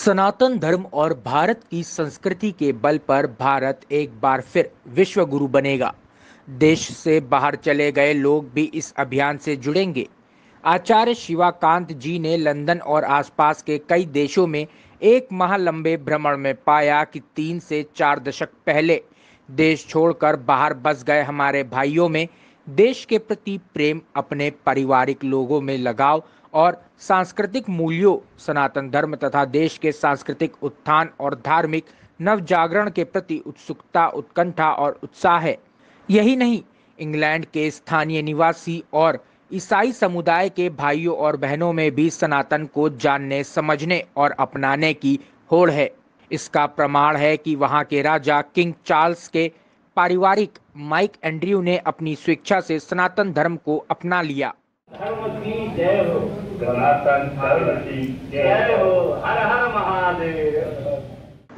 सनातन धर्म और भारत की संस्कृति के बल पर भारत एक बार फिर विश्व गुरु बनेगा। देश से बाहर चले गए लोग भी इस अभियान से जुड़ेंगे। आचार्य शिवाकांत जी ने लंदन और आसपास के कई देशों में एक माह लंबे भ्रमण में पाया कि 3 से 4 दशक पहले देश छोड़कर बाहर बस गए हमारे भाइयों में देश के प्रति प्रेम, अपने पारिवारिक लोगों में लगाव और सांस्कृतिक मूल्यों, सनातन धर्म तथा देश के सांस्कृतिक उत्थान और धार्मिक नवजागरण के प्रति उत्सुकता, उत्कंठा और उत्साह है। यही नहीं, इंग्लैंड के स्थानीय निवासी और ईसाई समुदाय के भाइयों और बहनों में भी सनातन को जानने, समझने और अपनाने की होड़ है। इसका प्रमाण है कि वहां के राजा किंग चार्ल्स के पारिवारिक माइक एंड्रयू ने अपनी स्वेच्छा से सनातन धर्म को अपना लिया। धर्म की जय हो, सनातन धर्म की जय हो, हर हर महादेव।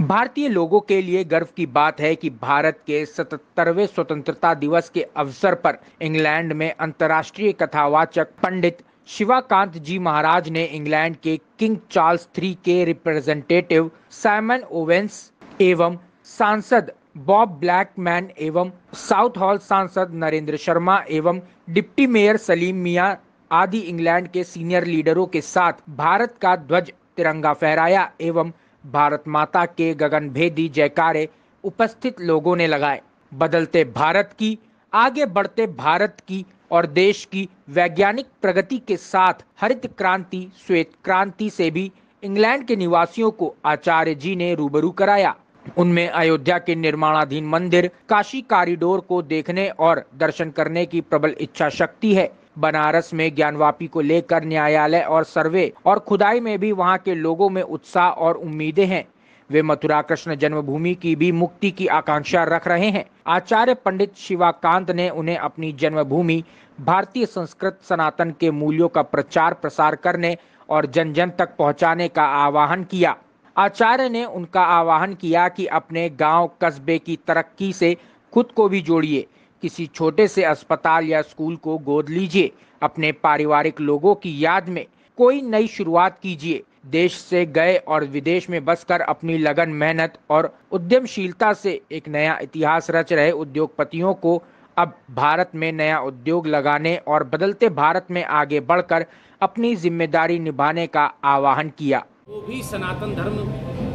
भारतीय लोगों के लिए गर्व की बात है कि भारत के 77वें स्वतंत्रता दिवस के अवसर पर इंग्लैंड में अंतर्राष्ट्रीय कथावाचक पंडित शिवाकांत जी महाराज ने इंग्लैंड के किंग चार्ल्स III के रिप्रेजेंटेटिव साइमन ओवेंस एवं सांसद बॉब ब्लैकमैन एवं साउथ हॉल सांसद नरेंद्र शर्मा एवं डिप्टी मेयर सलीम मियां आदि इंग्लैंड के सीनियर लीडरों के साथ भारत का ध्वज तिरंगा फहराया एवं भारत माता के गगनभेदी जयकारे उपस्थित लोगों ने लगाए। बदलते भारत की, आगे बढ़ते भारत की और देश की वैज्ञानिक प्रगति के साथ हरित क्रांति, श्वेत क्रांति से भी इंग्लैंड के निवासियों को आचार्य जी ने रूबरू कराया। उनमें अयोध्या के निर्माणाधीन मंदिर, काशी कॉरिडोर को देखने और दर्शन करने की प्रबल इच्छा शक्ति है। बनारस में ज्ञानवापी को लेकर न्यायालय और सर्वे और खुदाई में भी वहां के लोगों में उत्साह और उम्मीदें हैं। वे मथुरा कृष्ण जन्मभूमि की भी मुक्ति की आकांक्षा रख रहे हैं। आचार्य पंडित शिवाकांत ने उन्हें अपनी जन्मभूमि भारतीय संस्कृत सनातन के मूल्यों का प्रचार प्रसार करने और जन जन तक पहुंचाने का आह्वान किया। आचार्य ने उनका आह्वान किया कि अपने गांव कस्बे की तरक्की से खुद को भी जोड़िए, किसी छोटे से अस्पताल या स्कूल को गोद लीजिए, अपने पारिवारिक लोगों की याद में कोई नई शुरुआत कीजिए। देश से गए और विदेश में बसकर अपनी लगन, मेहनत और उद्यमशीलता से एक नया इतिहास रच रहे उद्योगपतियों को अब भारत में नया उद्योग लगाने और बदलते भारत में आगे बढ़कर अपनी जिम्मेदारी निभाने का आह्वान किया। वो भी सनातन धर्म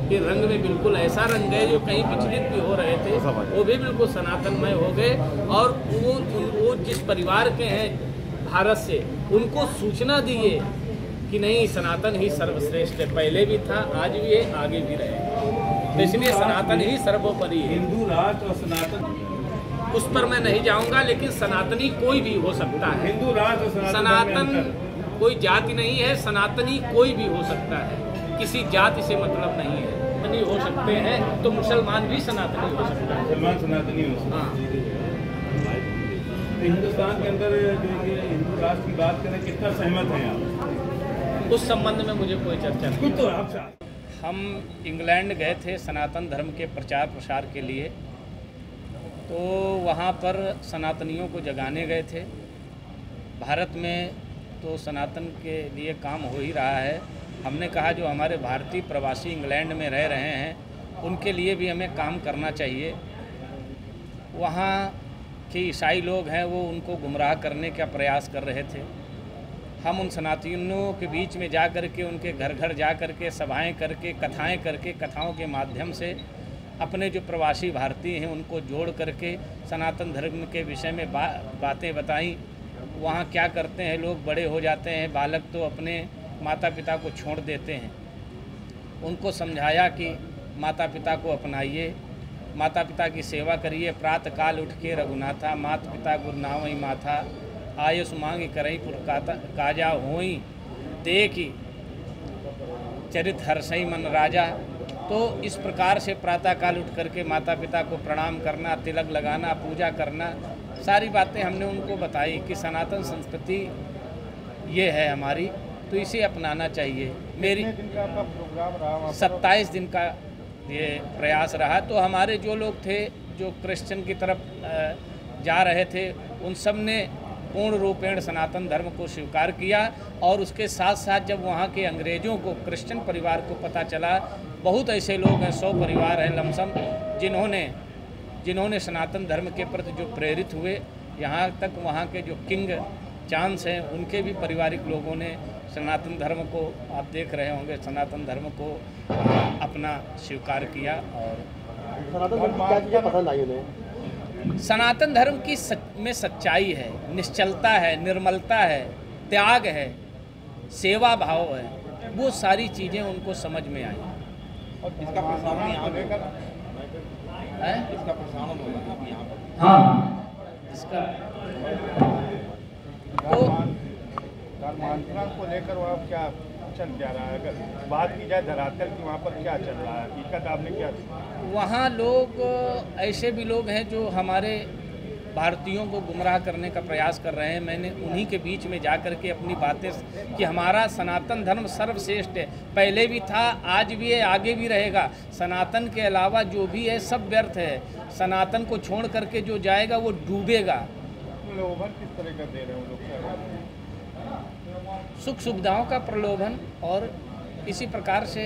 के रंग में बिल्कुल ऐसा रंग गए जो कहीं विचलित भी हो रहे थे, वो भी बिल्कुल सनातनमय हो गए। और वो जिस परिवार के हैं भारत से, उनको सूचना दिए कि नहीं, सनातन ही सर्वश्रेष्ठ है। पहले भी था, आज भी है, आगे भी रहेगा। तो इसलिए सनातन ही सर्वोपरि है। हिंदू राष्ट्र और सनातन, उस पर मैं नहीं जाऊंगा, लेकिन सनातनी कोई भी हो सकता है। हिंदू राष्ट्र और सनातन कोई जाति नहीं है, सनातनी कोई भी हो सकता है, किसी जाति से मतलब नहीं है। सनातनी हो सकते हैं तो मुसलमान भी सनातनी हो सकता है। मुसलमान सनातनी हो सकते हैं। हाँ। तो हिंदुस्तान के अंदर जो हिंदू राष्ट्र की बात करें, कितना सहमत हैं आप? उस संबंध में मुझे कोई चर्चा नहीं। तो आपसे हम इंग्लैंड गए थे सनातन धर्म के प्रचार प्रसार के लिए, तो वहाँ पर सनातनियों को जगाने गए थे। भारत में तो सनातन के लिए काम हो ही रहा है। हमने कहा जो हमारे भारतीय प्रवासी इंग्लैंड में रह रहे हैं, उनके लिए भी हमें काम करना चाहिए। वहाँ के ईसाई लोग हैं, वो उनको गुमराह करने का प्रयास कर रहे थे। हम उन सनातनियों के बीच में जा कर के, उनके घर घर जा कर के, सभाएँ करके, कथाएँ करके, कथाओं के माध्यम से अपने जो प्रवासी भारतीय हैं उनको जोड़ करके सनातन धर्म के विषय में बातें बताई। वहाँ क्या करते हैं, लोग बड़े हो जाते हैं, बालक तो अपने माता पिता को छोड़ देते हैं। उनको समझाया कि माता पिता को अपनाइए, माता पिता की सेवा करिए। प्रातः काल उठ के रघुनाथा, माता पिता गुरु नावई माथा, आयुष मांग करई पुर काजा होई, देखी चरित हर्षई मन राजा। तो इस प्रकार से प्रातः काल उठ करके माता पिता को प्रणाम करना, तिलक लगाना, पूजा करना, सारी बातें हमने उनको बताई कि सनातन संस्कृति ये है हमारी, तो इसे अपनाना चाहिए। मेरी 27 दिन का ये प्रयास रहा। तो हमारे जो लोग थे जो क्रिश्चियन की तरफ जा रहे थे, उन सब ने पूर्ण रूपेण सनातन धर्म को स्वीकार किया। और उसके साथ साथ जब वहाँ के अंग्रेज़ों को, क्रिश्चियन परिवार को पता चला, बहुत ऐसे लोग हैं, 100 परिवार हैं लमसम, जिन्होंने सनातन धर्म के प्रति जो प्रेरित हुए, यहाँ तक वहाँ के जो किंग चांस हैं उनके भी पारिवारिक लोगों ने सनातन धर्म को, आप देख रहे होंगे, सनातन धर्म को अपना स्वीकार किया। और सनातन धर्म की क्या चीज़ें पसंद आई उन्हें? सनातन धर्म की में सच्चाई है, निश्चलता है, निर्मलता है, त्याग है, सेवा भाव है, वो सारी चीज़ें उनको समझ में आई। और इसका प्रसारण यहाँ लेकर है, इसका प्रसारण होगा यहाँ पर। हाँ, इसका तो धर्मांतरण को लेकर वहाँ क्या चल क्या रहा है? अगर बात की जाए धरातल की, वहाँ पर क्या चल रहा है? हकीकत आपने क्या देखी? वहाँ लोग, ऐसे भी लोग हैं जो हमारे भारतीयों को गुमराह करने का प्रयास कर रहे हैं। मैंने उन्हीं के बीच में जा कर के अपनी बातें कि हमारा सनातन धर्म सर्वश्रेष्ठ है, पहले भी था, आज भी है, आगे भी रहेगा। सनातन के अलावा जो भी है सब व्यर्थ है। सनातन को छोड़ करके जो जाएगा वो डूबेगा। प्रलोभन किस तरह का दे रहे हैं लोग? सुख सुविधाओं का प्रलोभन, और इसी प्रकार से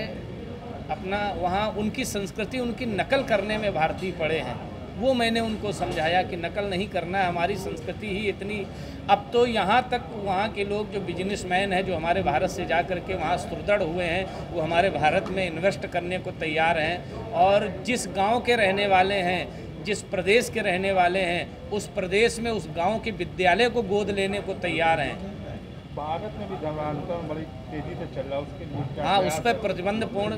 अपना वहाँ उनकी संस्कृति, उनकी नकल करने में भारतीय पड़े हैं। वो मैंने उनको समझाया कि नकल नहीं करना है, हमारी संस्कृति ही इतनी। अब तो यहाँ तक वहाँ के लोग जो बिजनेसमैन हैं, जो हमारे भारत से जा कर के वहाँ सुदृढ़ हुए हैं, वो हमारे भारत में इन्वेस्ट करने को तैयार हैं। और जिस गांव के रहने वाले हैं, जिस प्रदेश के रहने वाले हैं, उस प्रदेश में उस गांव के विद्यालय को गोद लेने को तैयार हैं। भारत में भी धर्मांतरण बड़ी तेजी से चल रहा है, उसके लिए क्या? हाँ, उस पर प्रतिबंध पूर्ण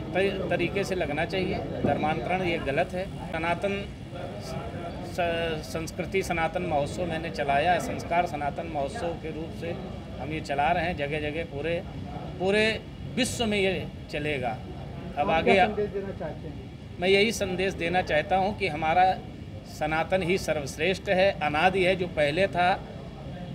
तरीके से लगना चाहिए। धर्मांतरण ये गलत है। सनातन संस्कृति सनातन महोत्सव मैंने चलाया है, संस्कार सनातन महोत्सव के रूप से हम ये चला रहे हैं। जगह जगह पूरे विश्व में ये चलेगा। अब आगे मैं यही संदेश देना चाहता हूँ कि हमारा सनातन ही सर्वश्रेष्ठ है, अनादि है, जो पहले था,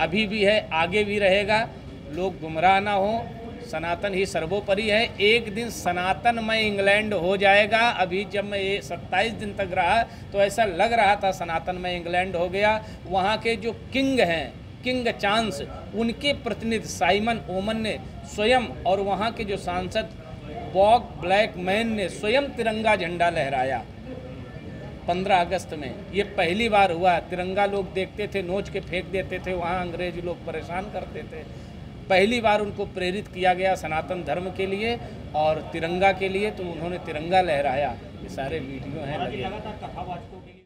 अभी भी है, आगे भी रहेगा। लोग गुमराह ना हो, सनातन ही सर्वोपरि है। एक दिन सनातन में इंग्लैंड हो जाएगा। अभी जब मैं ये 27 दिन तक रहा तो ऐसा लग रहा था सनातन में इंग्लैंड हो गया। वहाँ के जो किंग हैं, किंग चांस, उनके प्रतिनिधि साइमन ओमन ने स्वयं, और वहाँ के जो सांसद बॉब ब्लैकमैन ने स्वयं तिरंगा झंडा लहराया 15 अगस्त में। ये पहली बार हुआ। तिरंगा लोग देखते थे, नोच के फेंक देते थे, वहाँ अंग्रेज लोग परेशान करते थे। पहली बार उनको प्रेरित किया गया सनातन धर्म के लिए और तिरंगा के लिए, तो उन्होंने तिरंगा लहराया। ये सारे वीडियो हैं लगे।